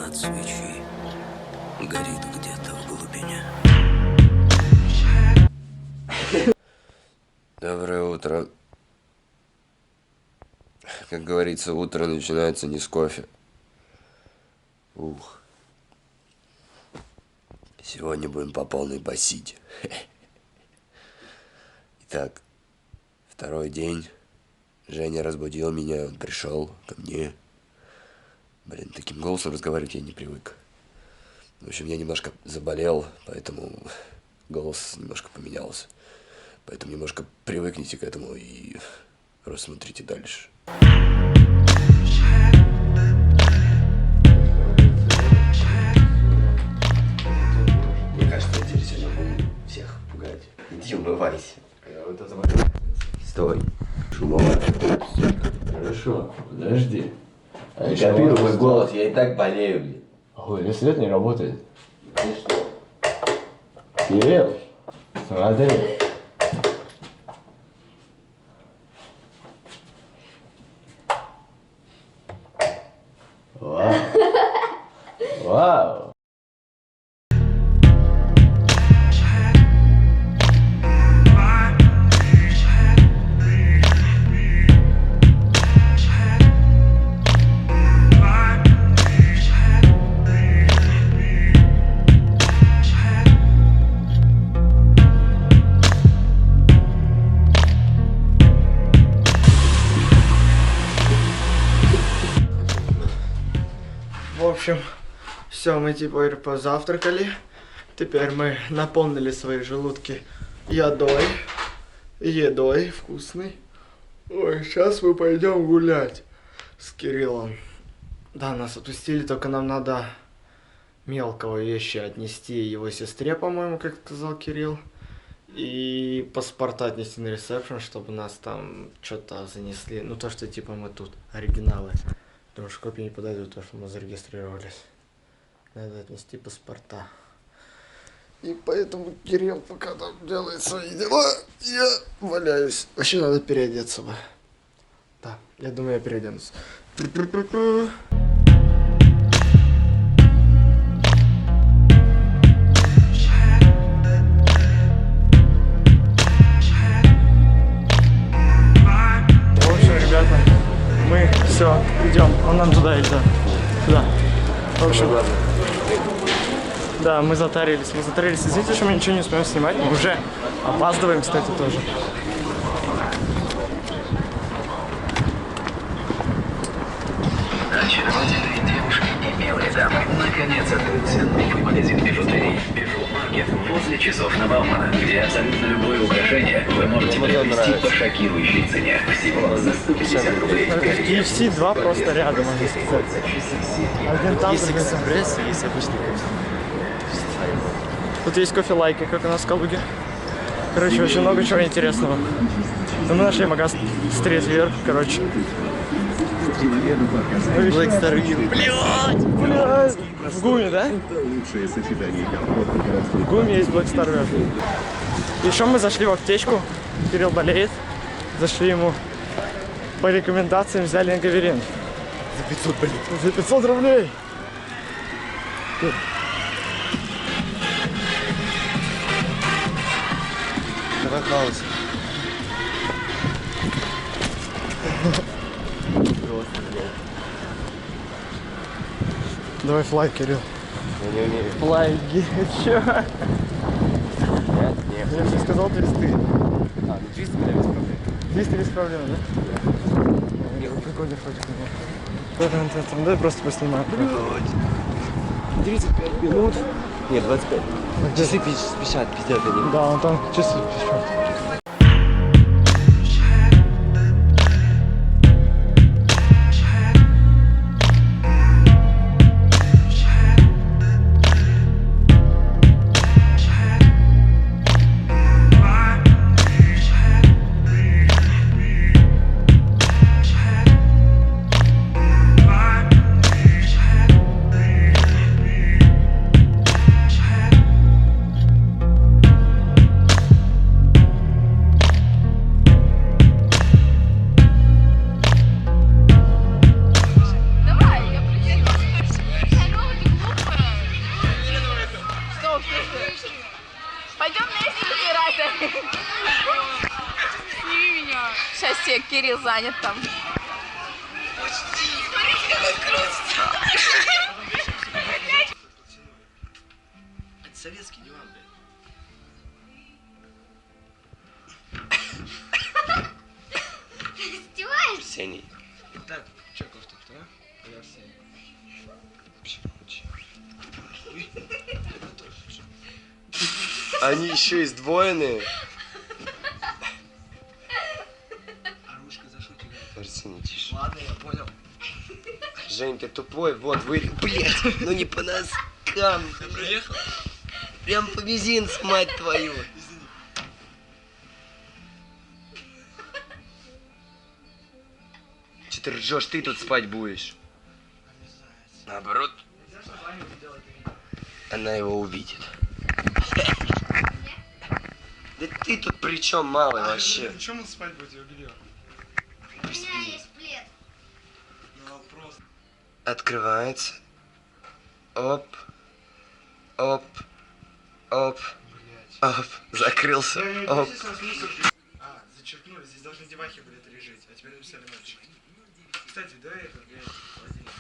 от свечи горит где-то в глубине. Доброе утро. Как говорится, утро начинается не с кофе. Ух. Сегодня будем по полной басить. Итак, второй день. Женя разбудил меня, он пришел ко мне. Блин, таким голосом разговаривать я не привык. В общем, я немножко заболел, поэтому голос немножко поменялся. Поэтому немножко привыкните к этому и рассмотрите дальше. Мне кажется, я теперь сегодня буду всех пугать. Иди умывайся. Стой. Шумовая. Хорошо, подожди. Не копируй мой голос, я и так болею, блин. Ой, или свет не работает. Кирилл, смотри. Вау. Вау. В общем, все, мы теперь позавтракали. Теперь мы наполнили свои желудки едой вкусной. Ой, сейчас мы пойдем гулять с Кириллом. Да, нас отпустили, только нам надо мелкого вещи отнести его сестре, по-моему, как сказал Кирилл. И паспорта отнести на ресепшн, чтобы нас там что-то занесли. Ну, то, что типа мы тут, оригиналы. Потому что копии не подойдут, то, что мы зарегистрировались. Надо отнести паспорта. И поэтому Кирилл пока там делает свои дела, я валяюсь. Вообще надо переодеться бы. Да, я думаю, я переоденусь. В общем, ребята, мы все, идем. Он нам туда или да? Туда. В общем, да, мы затарились. Извините, что мы ничего не успеем снимать. Мы уже опаздываем, кстати, тоже. Очаровательные девушки и милые дамы. Наконец открылся новый магазин бижутерии Bijou Market возле часов на Баумана, где абсолютно любое украшение вы можете приобрести по шокирующей цене. Всего за 150 рублей. KFC 2 просто рядом, можно сказать. Один там, Есть другой там. экспресс, есть обычный кофе. Тут есть кофе-лайки, как у нас в Калуге. Короче, очень много чего интересного. Но мы нашли магаз Стрит вверх, короче. Black Star View. Блядь! В ГУМе, да? В ГУМе есть Black Star вверх. Еще мы зашли в аптечку. Кирилл болеет. Зашли ему по рекомендациям, взяли Энгаверин. За 500, блин. За 500 рублей. Давай хаос. Давай флай, Кирилл. Я не умею. Флайги. Чё? Нет. Я же сказал 300. А, ну 300 меня без проблем. 200 без проблем, да? Нет, прикольный фотик. Давай просто поснимаем. 35 минут. Нет, 25. Часы 50, пиздят они. Да, он там часы пишет. Сними меня. Сейчас тебе Кирилл занят там. Это советский диван, блядь. Издеваешься? Арсений. Так, Чеков тут, а? Я Арсений. Они еще и сдвоенные. Арсений, тише. Ладно, я понял. Жень, ты тупой, вот, вы... Блядь, ну не по носкам. Ты проехал? Прям по мизинцу, мать твою. Че ты ржешь, ты тут спать будешь? Наоборот. Она его увидит. Да ты тут при чем, малый, вообще? Почему спать будете, белье? У меня есть плед. Ну, вопрос. Открывается. Оп. Оп. Оп. Оп. Закрылся. Оп. А, зачеркнули, здесь должны девахи были лежать, а теперь написали мальчик. Кстати, да, это, блядь, холодильник.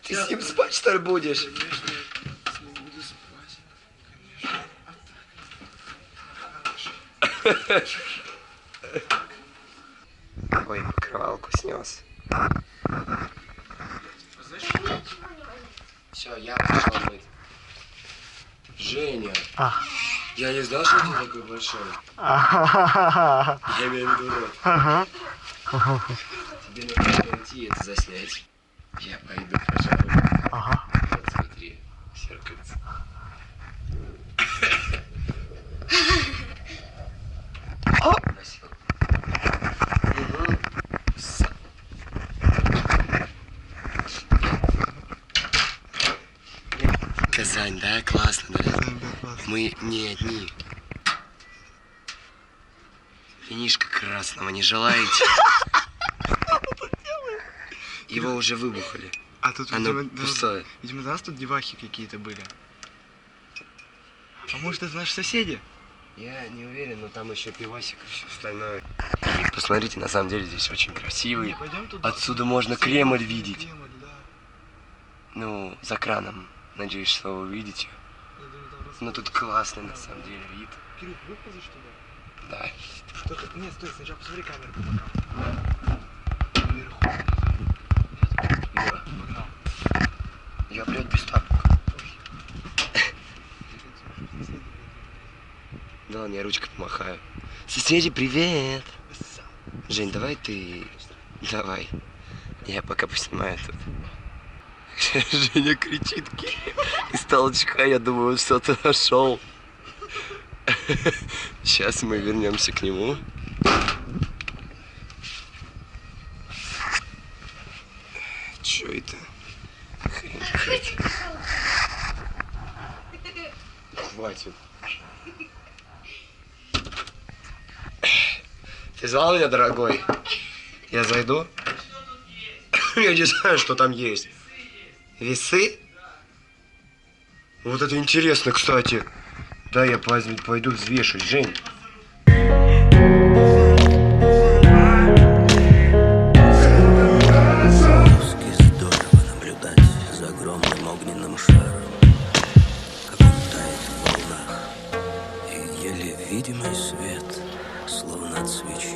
Ты с ним спать, что ли, будешь? Конечно, с ним буду спать. Конечно. Ой, покрывалку снес. Все, я пошел мыть. Женя. Я не знал, что ты такой большой. Я имею в виду рот. Тебе надо пойти это заснять. Я пойду, пожалуй. Вот смотри, зеркальце. Красиво. Казань, да? Классно, да? Мы не одни. Винишка красного не желаете? Его уже выбухали. А тут, Оно видимо, пустое. видимо, до нас тут девахи какие-то были. А может, это наши соседи? Я не уверен, но там еще пивасик и все остальное. И посмотрите, на самом деле здесь очень красивый. Пойдем туда. Отсюда можно Кремль видеть. Кремль, да. Ну, за краном. Надеюсь, что вы увидите. Я думаю, там Ну тут классный на самом деле вид. Кирилл, выползешь туда? Да. Только... Нет, стой, сначала посмотри камеру по бокам. Вверху. Погнал. Я, блядь, без тапок. Да ладно, я ручкой помахаю. Соседи, привет! Жень, давай ты... Давай. Я пока поснимаю тут. Женя кричит из толчка, я думаю, он что-то нашел. Сейчас мы вернемся к нему. Чё это? Хватит. Ты звал меня, дорогой? Я зайду? Я не знаю, что там есть. Весы? Вот это интересно, кстати. Да, я пойду взвешивать, Жень. Здорово наблюдать за огромным огненным шаром, как он тает в волнах, и еле видимый свет, словно от свечи,